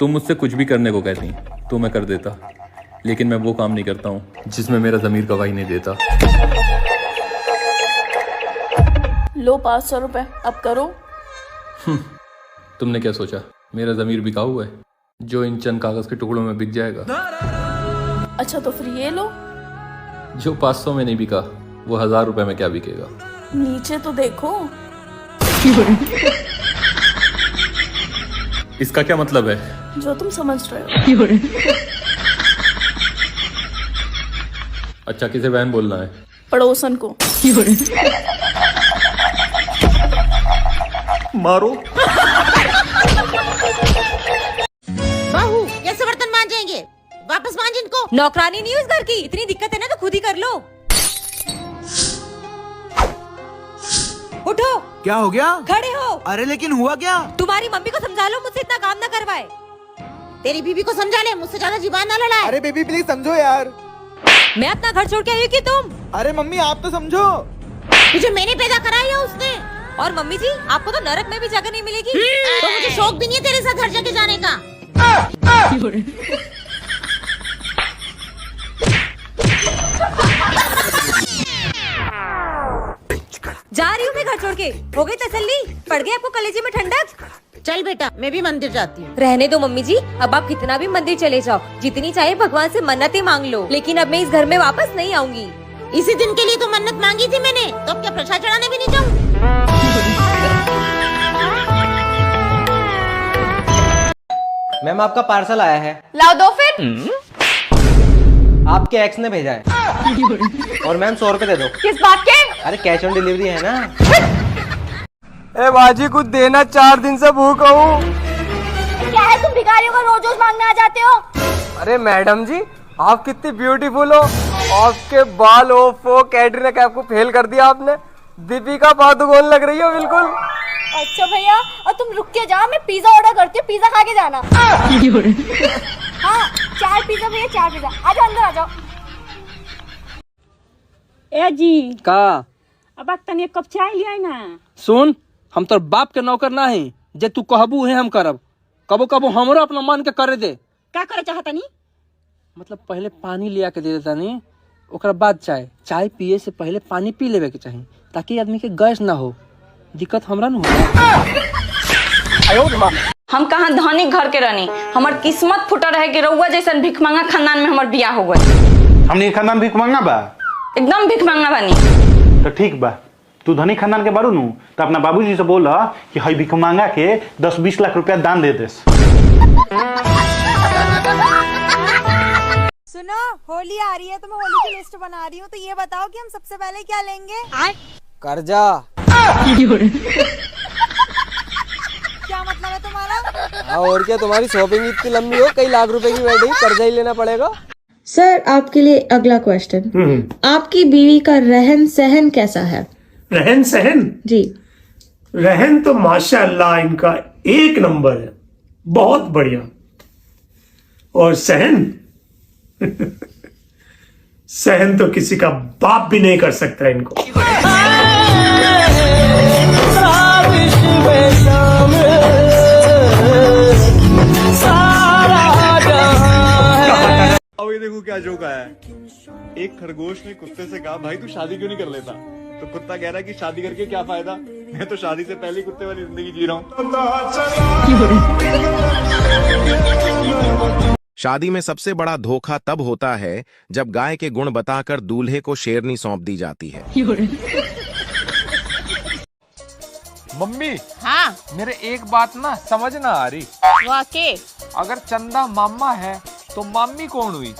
तुम मुझसे कुछ भी करने को कहती तो मैं कर देता, लेकिन मैं वो काम नहीं करता हूँ जिसमें मेरा ज़मीर गवाही नहीं देता। लो 500 रुपए, अब करो। तुमने क्या सोचा मेरा ज़मीर बिका हुआ है जो इन चंद कागज़ के टुकड़ों में बिक जाएगा? अच्छा तो फिर ये लो। जो 500 में नहीं बिका वो 1000 रुपए में क्या बिकेगा? नीचे तो देखो। इसका क्या मतलब है? जो तुम समझ रहे हो। अच्छा किसे बहन बोलना है? पड़ोसन को। मारो। बहू कैसे बर्तन मांजेंगे? वापस मांज इनको। नौकरानी नहीं उस घर की, इतनी दिक्कत है ना तो खुद ही कर लो। उठो। क्या हो गया? खड़े हो। अरे लेकिन हुआ क्या? तुम्हारी मम्मी को समझा लो मुझसे इतना काम ना करवाए। तेरी बीबी को समझा ले, मुझसे ज्यादा जुबान ना लड़ाए। अरे बेबी प्लीज समझो यार। मैं अपना घर छोड़ के आई हूँ कि तुम? अरे मम्मी आप तो समझो। तुझे मैंने पैदा कराया या उसने? और मम्मी जी आपको तो नरक में भी जगह नहीं मिलेगी। तो मुझे शौक भी नहीं है तेरे साथ हर जगह जाने का। जा रही हूँ मैं घर छोड़ के। हो गई तसल्ली? पड़ गई आपको कलेजे में ठंडक? चल बेटा मैं भी मंदिर जाती हूँ। रहने दो मम्मी जी, अब आप कितना भी मंदिर चले जाओ, जितनी चाहे भगवान से मन्नतें मांग लो, लेकिन अब मैं इस घर में वापस नहीं आऊंगी। इसी दिन के लिए तो मन्नत मांगी थी मैंने, तो अब क्या प्रसाद चढ़ाने भी नहीं जाऊँ? मैम आपका पार्सल आया है। लाओ दो फिर। आपके एक्स ने भेजा है। और मैम 100 रुपए दे दो। किस बात के? अरे कैश ऑन डिलीवरी है ना। ए बाजी कुछ देना, 4 दिन से भूखा हूँ। क्या है तुम भिखारियों का रोज रोज मांगने आ जाते हो? अरे मैडम जी आप कितनी ब्यूटीफुल हो, आपके बाल ओफो, कैटरीना कैफ को फेल कर दिया आपने। दीपिका पादुकोण लग रही हो बिल्कुल। अच्छा भैया, और तुम रुक के जाओ, मैं पिज्जा ऑर्डर करती हूँ, पिज्जा खा के जाना। हाँ 4 पिज्जा भैया, 4 पिज्जा। आ जाओ अंदर आ जाओ। ए जी का अब तनी एक कप चाय लिया ना। सुन, हम तोर बाप के नौकर ना है, जे तू कहबू है हम करब। कबो कबो हमरो अपना मन के करे दे। का करे चाहता नी? मतलब पहले पानी लिया के दे देता नहीं, ओकरा बाद चाय। चाय पिए से पहले पानी पी लेवे के चाहिए, ताकि आदमी के गैस ना हो। दिक्कत हमरा न हो। हम कहाँ धनी घर के रहनी, हमार किस्मत फुटा रहे कि रउआ जैसन भिख मांगा खानदान में हमार बियाह हो गए। हमनी खानदान भिख मांगा बा? एकदम भिख मांगा बानी। तो ठीक बा, तू धनी खानदान के बारू नु तो अपना बाबूजी से बोला कि हई भिख मांगा के 10-20 लाख रुपया दान दे दे। सुनो, होली आ रही है तो मैं होली की लिस्ट बना रही हूँ, तो ये बताओ कि हम सबसे पहले क्या लेंगे? कर्जा। क्या मतलब है तुम्हारा? और क्या, तुम्हारी शॉपिंग इतनी लंबी हो, कई लाख रुपए की बैठी, कर्जा ही लेना पड़ेगा। सर आपके लिए अगला क्वेश्चन, आपकी बीवी का रहन सहन कैसा है? रहन सहन? जी रहन तो माशाअल्लाह इनका एक नंबर है, बहुत बढ़िया। और सहन सहन तो किसी का बाप भी नहीं कर सकता इनको। अब ये देखो क्या जोक आया है। एक खरगोश ने कुत्ते से कहा भाई तू शादी क्यों नहीं कर लेता? तो कुत्ता कह रहा है कि शादी करके क्या फायदा, मैं तो शादी से पहले ही कुत्ते वाली जिंदगी जी रहा हूँ। शादी में सबसे बड़ा धोखा तब होता है जब गाय के गुण बताकर दूल्हे को शेरनी सौंप दी जाती है। मम्मी हाँ मेरे एक बात ना समझ ना आ रही। वाके अगर चंदा मामा है तो मामी कौन हुई?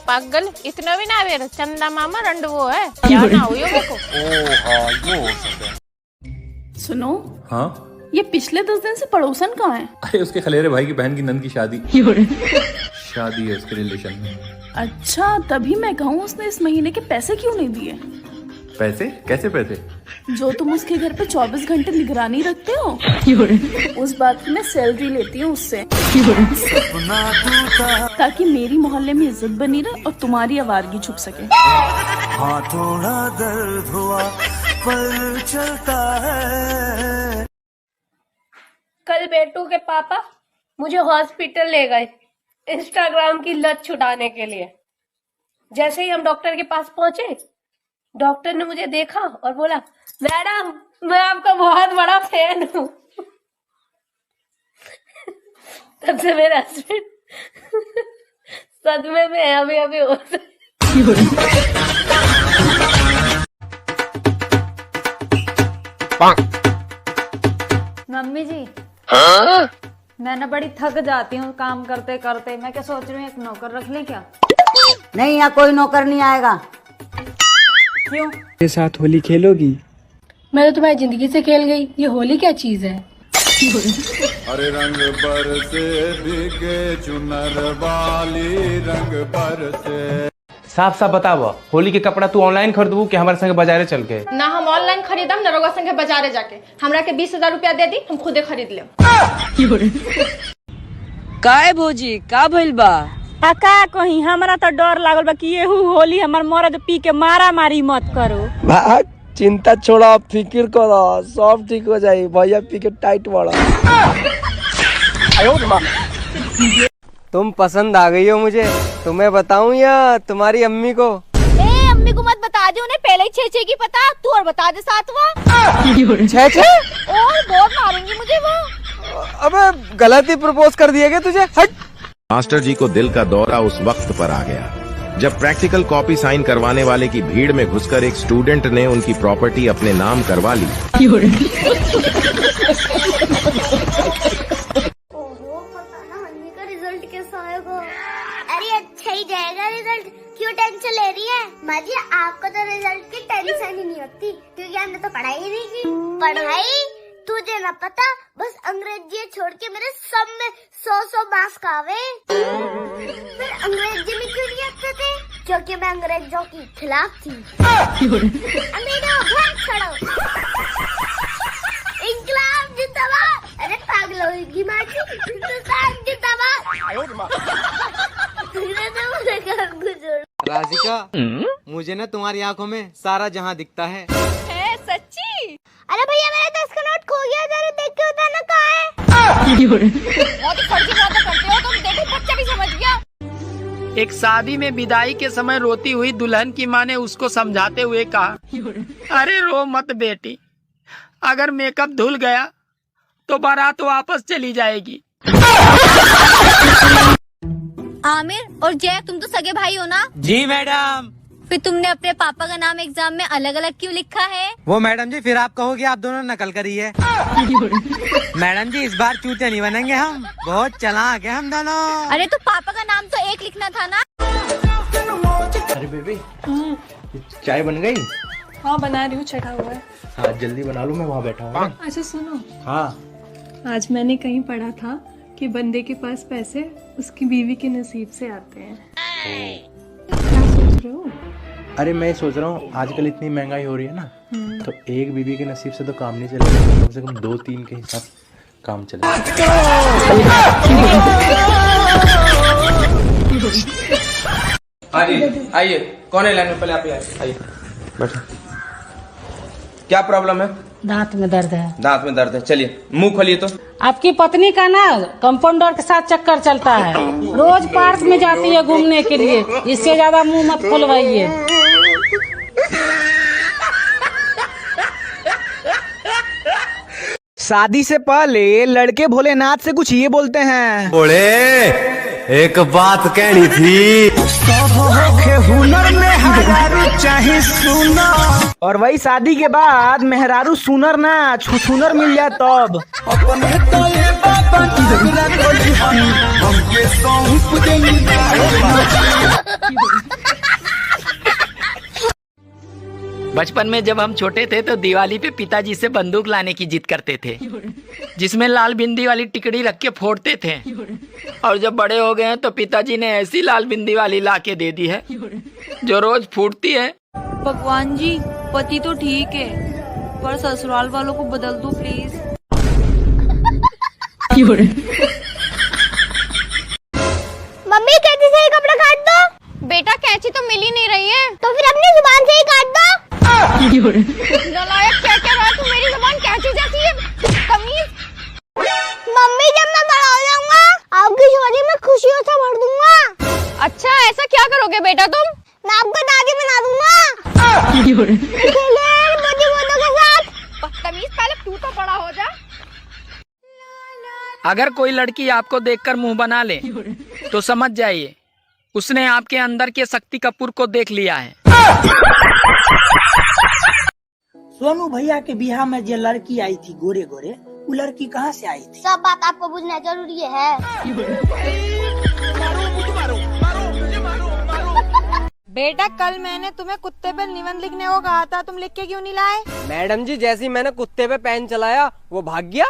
पागल इतना भी ना वेर, चंदा मामा रंड वो है क्या ना हुई को। ओ हाँ ये हो सकता है। सुनो, हाँ ये पिछले 10 दिन से पड़ोसन कहाँ है? अरे उसके खलेरे भाई की बहन की नंद की शादी शादी है उसके रिलेशन में। अच्छा तभी मैं कहूँ उसने इस महीने के पैसे क्यों नहीं दिए? पैसे? कैसे पैसे? जो तुम उसके घर पे 24 घंटे निगरानी रखते हो, उस बात की मैं सैलरी लेती हूँ उससे, ताकि मेरी मोहल्ले में इज्जत बनी रहे और तुम्हारी आवारगी छुप सके। हाँ थोड़ा दर्द हुआ पर चलता है। कल बेटू के पापा मुझे हॉस्पिटल ले गए इंस्टाग्राम की लत छुड़ाने के लिए। जैसे ही हम डॉक्टर के पास पहुंचे, डॉक्टर ने मुझे देखा और बोला, मैडम मैं आपका बहुत बड़ा फैन हूँ। तब से मेरा हस्बैंड सदमे में है, अभी अभी हो मम्मी जी मैं ना बड़ी थक जाती हूँ काम करते करते। मैं क्या सोच रही हूँ एक नौकर रख ले क्या? नहीं, यहाँ कोई नौकर नहीं आएगा। क्यों? मेरे साथ होली खेलोगी? मैं तो तुम्हारी जिंदगी से खेल गई, ये होली क्या चीज है? अरे रंग बरसे भीगे चुनर वाली रंग बरसे। साफ साफ बताओ, होली के कपड़ा तू ऑनलाइन खरीदबू कि हमारे संगे बाजारे चल के? ना हम ऑनलाइन खरीदम न रउआ संगे बाजारे जाके। हमरा के 20,000 रुपया दे दी, हम खुदे खरीद लेम। काय भौजी का भइल बा? का कहीं हमरा तो डर लागल बा कि येहू होली हमर मर्द पी के मारा मारी मत करो। भाग, चिंता छोड़ा, फिक्र करो, सब ठीक हो जाए। भैया पी के टाइट वाला। तुम पसंद आ गई हो मुझे। तुम्हें बताऊं या तुम्हारी अम्मी को? अम्मी को मत बता दे, उन्हें पहले ही 6 की पता। तू और बता दे 7वां। 6 और बहुत मारेंगी मुझे वो। अबे गलत ही प्रपोज कर दिया क्या तुझे? हट। मास्टर जी को दिल का दौरा उस वक्त पर आ गया जब प्रैक्टिकल कॉपी साइन करवाने वाले की भीड़ में घुसकर एक स्टूडेंट ने उनकी प्रॉपर्टी अपने नाम करवा ली। रिजल्ट कैसा आएगा? अरे अच्छा ही जाएगा रिजल्ट, क्यों टेंशन ले रही है? माँ जी आपको तो रिजल्ट की टेंशन ही नहीं होती क्योंकि हमने तो पढ़ाई ही नहीं की। पढ़ाई तुझे ना पता, बस अंग्रेजी छोड़ के मेरे सब में 100 मार्क्स आवे। फिर अंग्रेजी में क्यों नहीं आते थे? क्योंकि मैं अंग्रेजों की खिलाफ थी। इंकलाब जिंदाबाद। अरे पागल होगी माँ जी, हिंदुस्तान जिंदाबाद। राधिका, मुझे ना तुम्हारी आंखों में सारा जहां दिखता है। सच्ची? अरे भैया मेरा 10 का नोट खो गया, जरा देख के बताना कहाँ है। बहुत ही फर्जी बातें करते हो तुम, देखो बच्चा भी समझ गया। एक शादी में विदाई के समय रोती हुई दुल्हन की माँ ने उसको समझाते हुए कहा, अरे रो मत बेटी, अगर मेकअप धुल गया तो बारात वापस चली जाएगी। आमिर और जय, तुम तो सगे भाई हो ना? जी मैडम। फिर तुमने अपने पापा का नाम एग्जाम में अलग अलग क्यों लिखा है? वो मैडम जी फिर आप कहोगे आप दोनों नकल करी है। मैडम जी इस बार चूते नहीं बनेंगे, हम बहुत चालाक हैं हम दोनों। अरे तो पापा का नाम तो एक लिखना था ना। अरे बेबी चाय बन गई? हाँ बना रही हूँ, चढ़ा हुआ है। हाँ जल्दी बना लूँ, मैं वहाँ बैठा हूँ। अच्छा सुनो, हाँ आज मैंने कहीं पढ़ा था कि बंदे के पास पैसे उसकी बीवी के नसीब से आते हैं। क्या सोच रहे हो? अरे मैं सोच रहा हूँ आजकल इतनी महंगाई हो रही है ना, तो एक बीवी के नसीब से तो काम नहीं चलेगा, कम से कम 2-3 के हिसाब काम चलेगा। आइए, कौन है लाइन में? पहले आप आइए, बैठो। क्या प्रॉब्लम है? दांत में दर्द है। दांत में दर्द है, चलिए मुंह खोलिए तो। आपकी पत्नी का ना कंपाउंडर के साथ चक्कर चलता है, रोज पार्क में जाती है घूमने के लिए, इससे ज्यादा मुंह मत खोलवाइए। शादी से पहले लड़के भोलेनाथ से कुछ ये बोलते हैं, बोले एक बात कहनी थी, हुनर में हजारू चाहे सुना, और वही शादी के बाद मेहरारू सुनर ना छुछुनर मिल जाए तब। अपने तो ये बचपन में जब हम छोटे थे तो दिवाली पे पिताजी से बंदूक लाने की जिद करते थे, जिसमें लाल बिंदी वाली टिकड़ी रख के फोड़ते थे, और जब बड़े हो गए हैं तो पिताजी ने ऐसी लाल बिंदी वाली ला के दे दी है जो रोज फूटती है। भगवान जी, पति तो ठीक है पर ससुराल वालों को बदल दो प्लीज। मम्मी कैंची से ही कपड़ा काट दो। बेटा कैंची तो मिल ही नहीं रही है, तो फिर अपनी जुबान से ही काट दो। नालायक, क्या कह रहा है तू? मेरी जुबान कैंची जैसी है, तमीज। अगर कोई लड़की आपको देखकर मुंह बना ले तो समझ जाइए उसने आपके अंदर के शक्ति कपूर को देख लिया है। सोनू भैया के बिहार में जो लड़की आई थी गोरे गोरे, वो लड़की कहाँ से आई थी? सब बात आपको बुझना जरूरी है। बेटा कल मैंने तुम्हें कुत्ते पे निबंध लिखने को कहा था, तुम लिख के क्यों नहीं लाए? मैडम जी जैसे ही मैंने कुत्ते पे पेन चलाया वो भाग गया।